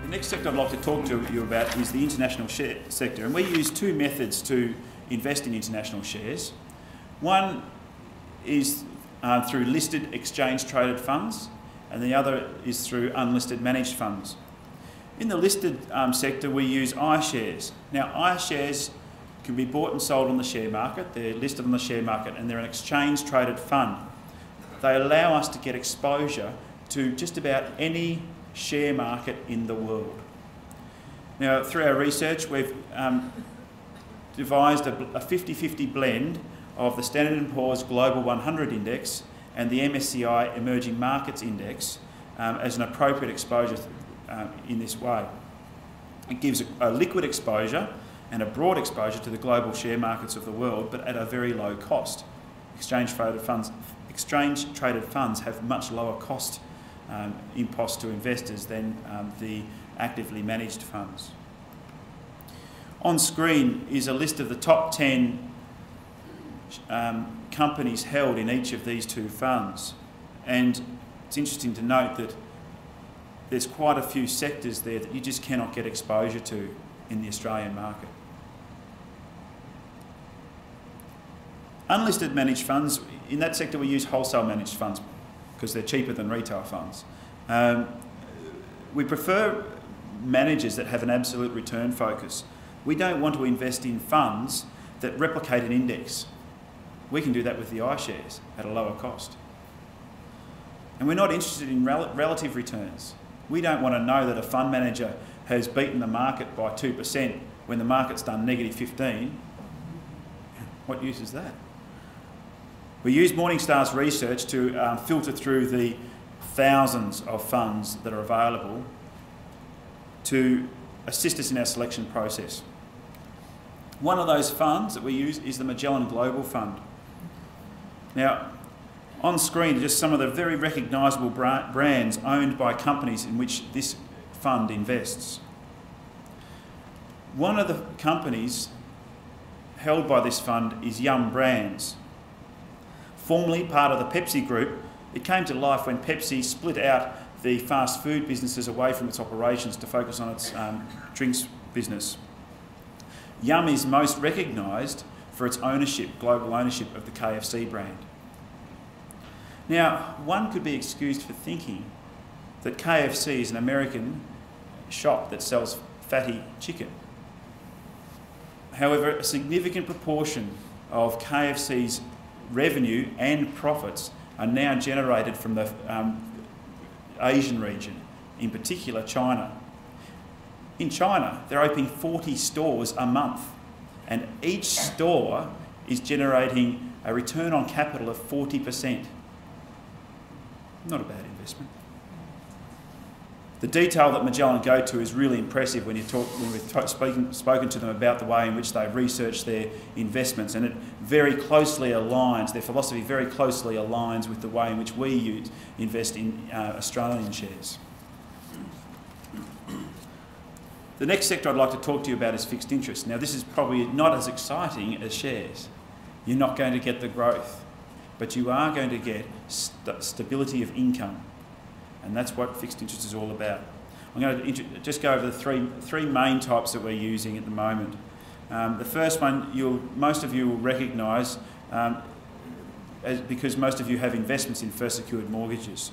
The next sector I'd like to talk to you about is the international share sector, and we use two methods to invest in international shares. One is through listed exchange-traded funds, and the other is through unlisted managed funds. In the listed sector, we use iShares. Now, iShares can be bought and sold on the share market. They're listed on the share market, and they're an exchange-traded fund. They allow us to get exposure to just about any share market in the world. Now, through our research, we've devised a 50-50 blend of the Standard & Poor's Global 100 Index and the MSCI Emerging Markets Index as an appropriate exposure in this way. It gives a liquid exposure and a broad exposure to the global share markets of the world, but at a very low cost. Exchange-traded funds have much lower cost impost to investors than the actively managed funds. On screen is a list of the top 10 companies held in each of these two funds, and it's interesting to note that there's quite a few sectors there that you just cannot get exposure to in the Australian market. Unlisted managed funds, in that sector we use wholesale managed funds because they're cheaper than retail funds. We prefer managers that have an absolute return focus. We don't want to invest in funds that replicate an index. We can do that with the iShares at a lower cost. And we're not interested in relative returns. We don't want to know that a fund manager has beaten the market by 2% when the market's done -15. What use is that? We use Morningstar's research to filter through the thousands of funds that are available to assist us in our selection process. One of those funds that we use is the Magellan Global Fund. Now, on screen are just some of the very recognisable brands owned by companies in which this fund invests. One of the companies held by this fund is Yum Brands. Formerly part of the Pepsi Group, it came to life when Pepsi split out the fast food businesses away from its operations to focus on its drinks business. Yum is most recognised for its ownership, global ownership of the KFC brand. Now, one could be excused for thinking that KFC is an American shop that sells fatty chicken. However, a significant proportion of KFC's revenue and profits are now generated from the Asian region, in particular China. In China, they're opening 40 stores a month, and each store is generating a return on capital of 40%. Not a bad investment. The detail that Magellan go to is really impressive when we've spoken to them about the way in which they research their investments, and it very closely aligns, their philosophy very closely aligns with the way in which we invest in Australian shares. The next sector I'd like to talk to you about is fixed interest. Now, this is probably not as exciting as shares. You're not going to get the growth, but you are going to get stability of income. And that's what fixed interest is all about. I'm going to just go over the three main types that we're using at the moment. The first one, most of you will recognise because most of you have investments in first secured mortgages.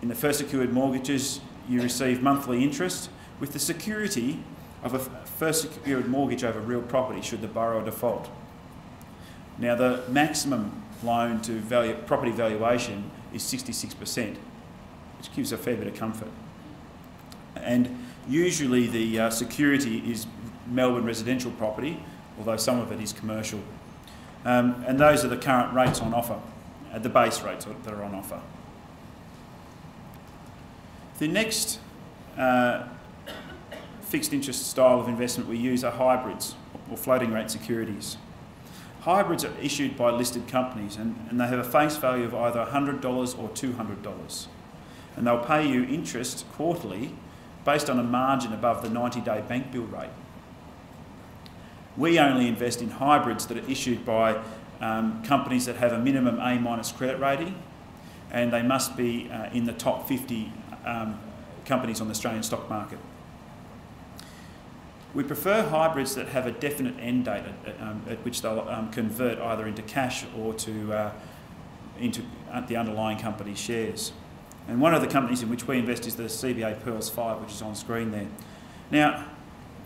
In the first secured mortgages, you receive monthly interest with the security of a first secured mortgage over real property should the borrower default. Now, the maximum loan to property valuation is 66%. Which gives a fair bit of comfort. And usually the security is Melbourne residential property, although some of it is commercial. And those are the current rates on offer, the base rates that are on offer. The next fixed interest style of investment we use are hybrids, or floating rate securities. Hybrids are issued by listed companies, and they have a face value of either $100 or $200. And they'll pay you interest quarterly based on a margin above the 90-day bank bill rate. We only invest in hybrids that are issued by companies that have a minimum A- credit rating, and they must be in the top 50 companies on the Australian stock market. We prefer hybrids that have a definite end date at which they'll convert either into cash or into the underlying company's shares. And one of the companies in which we invest is the CBA Pearls 5, which is on screen there. Now,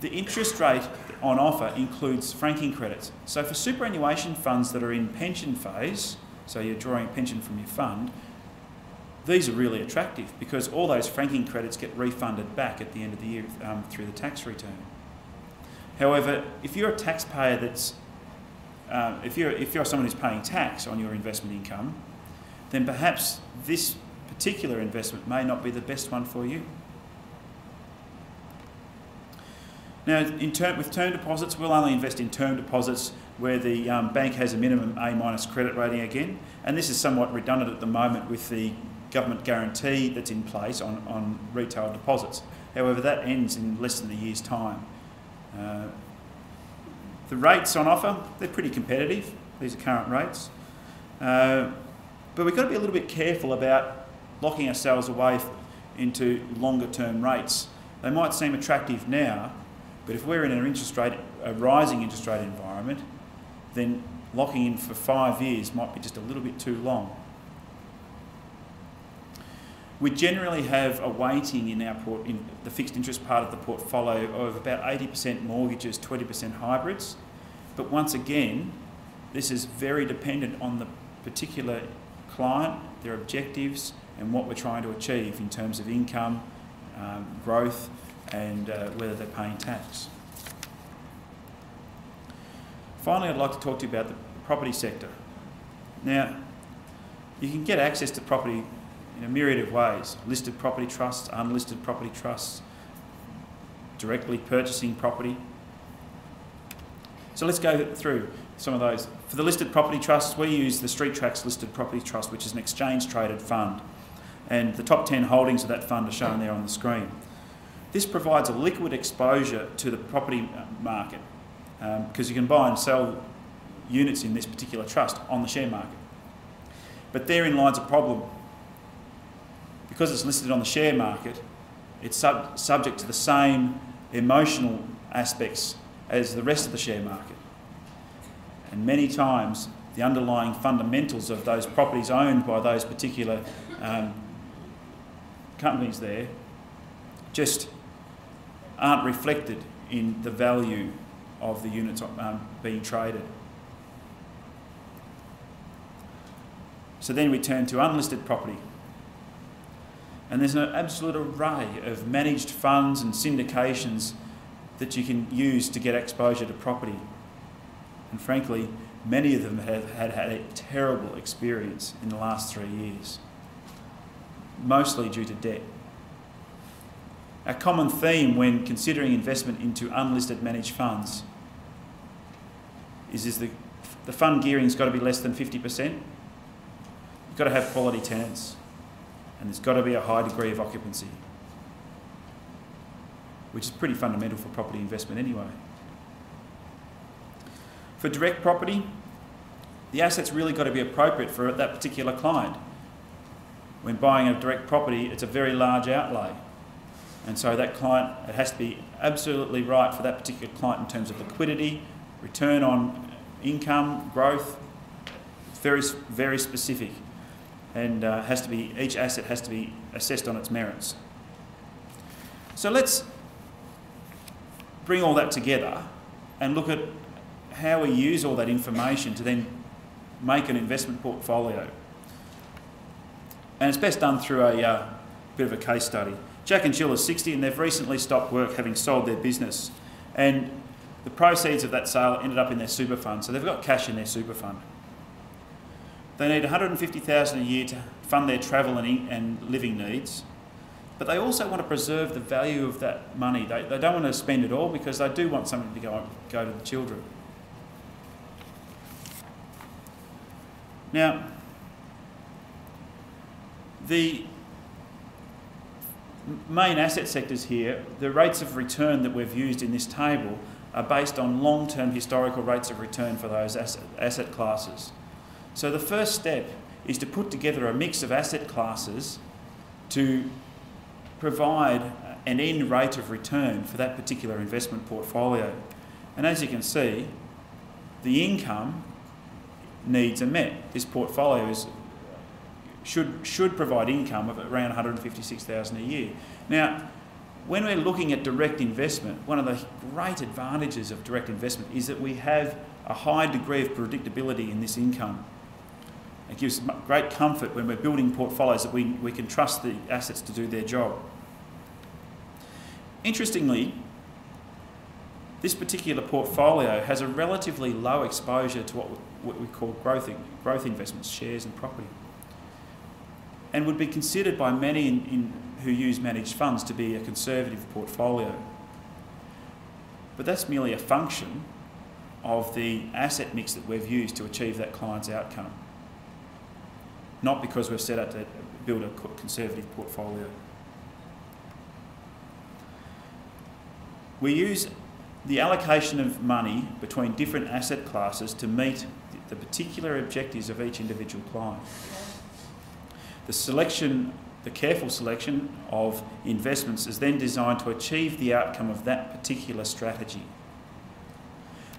the interest rate on offer includes franking credits. So for superannuation funds that are in pension phase, so you're drawing a pension from your fund, these are really attractive because all those franking credits get refunded back at the end of the year through the tax return. However, if you're a taxpayer if you're someone who's paying tax on your investment income, then perhaps this particular investment may not be the best one for you. Now, with term deposits, we'll only invest in term deposits where the bank has a minimum A- credit rating again, and this is somewhat redundant at the moment with the government guarantee that's in place on retail deposits. However, that ends in less than a year's time. The rates on offer, they're pretty competitive. These are current rates. But we've got to be a little bit careful about locking ourselves away into longer term rates. They might seem attractive now, but if we're in a rising interest rate environment, then locking in for 5 years might be just a little bit too long. We generally have a weighting in the fixed interest part of the portfolio of about 80% mortgages, 20% hybrids. But once again, this is very dependent on the particular client, their objectives, and what we're trying to achieve in terms of income, growth, and whether they're paying tax. Finally, I'd like to talk to you about the property sector. Now, you can get access to property in a myriad of ways: listed property trusts, unlisted property trusts, directly purchasing property. So let's go through some of those. For the listed property trusts, we use the Street Tracks Listed Property Trust, which is an exchange-traded fund. And the top 10 holdings of that fund are shown there on the screen. This provides a liquid exposure to the property market because you can buy and sell units in this particular trust on the share market. But therein lies a problem. Because it's listed on the share market, it's subject to the same emotional aspects as the rest of the share market. And many times, the underlying fundamentals of those properties owned by those particular companies there just aren't reflected in the value of the units being traded. So then we turn to unlisted property. And there's an absolute array of managed funds and syndications that you can use to get exposure to property. And frankly, many of them have had a terrible experience in the last 3 years, mostly due to debt. A common theme when considering investment into unlisted managed funds is the fund gearing's got to be less than 50%. You've got to have quality tenants. And there's got to be a high degree of occupancy, which is pretty fundamental for property investment anyway. For direct property, the asset's really got to be appropriate for that particular client. When buying a direct property, it's a very large outlay. And so that client, it has to be absolutely right for that particular client in terms of liquidity, return on income, growth. It's very, very specific. And each asset has to be assessed on its merits. So let's bring all that together and look at how we use all that information to then make an investment portfolio. And it's best done through a bit of a case study. Jack and Jill are 60 and they've recently stopped work having sold their business. And the proceeds of that sale ended up in their super fund. So they've got cash in their super fund. They need $150,000 a year to fund their travel and living needs, but they also want to preserve the value of that money. They don't want to spend it all because they do want something to go to the children. Now, the main asset sectors here, the rates of return that we've used in this table are based on long-term historical rates of return for those asset classes. So the first step is to put together a mix of asset classes to provide an end rate of return for that particular investment portfolio. And as you can see, the income needs are met. This portfolio should provide income of around $156,000 a year. Now, when we're looking at direct investment, one of the great advantages of direct investment is that we have a high degree of predictability in this income. It gives great comfort when we're building portfolios that we can trust the assets to do their job. Interestingly, this particular portfolio has a relatively low exposure to what we call growth investments, shares and property, and would be considered by many who use managed funds to be a conservative portfolio. But that's merely a function of the asset mix that we've used to achieve that client's outcome, not because we've set out to build a conservative portfolio. We use the allocation of money between different asset classes to meet the particular objectives of each individual client. The careful selection of investments is then designed to achieve the outcome of that particular strategy.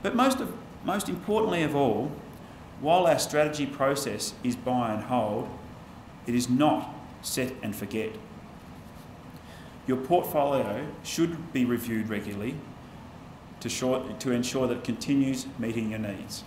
But most importantly of all, while our strategy process is buy and hold, it is not set and forget. Your portfolio should be reviewed regularly to ensure that it continues meeting your needs.